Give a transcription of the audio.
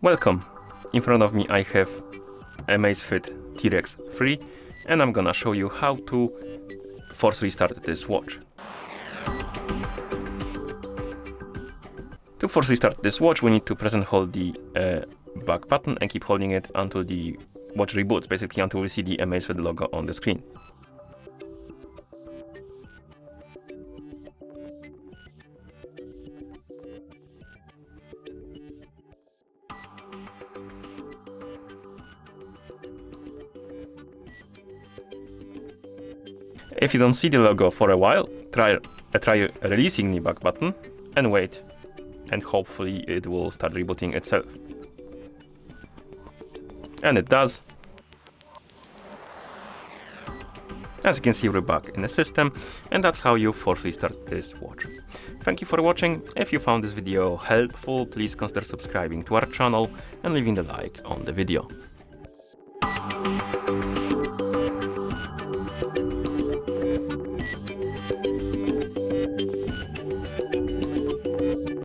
Welcome! In front of me I have AMAZFIT T-Rex 3 and I'm gonna show you how to force restart this watch. To force restart this watch we need to press and hold the back button and keep holding it until the watch reboots, basically until we see the AMAZFIT logo on the screen. If you don't see the logo for a while, try releasing the back button and wait, and hopefully it will start rebooting itself. And it does. As you can see, we're back in the system, and that's how you force restart this watch. Thank you for watching. If you found this video helpful, please consider subscribing to our channel and leaving a like on the video.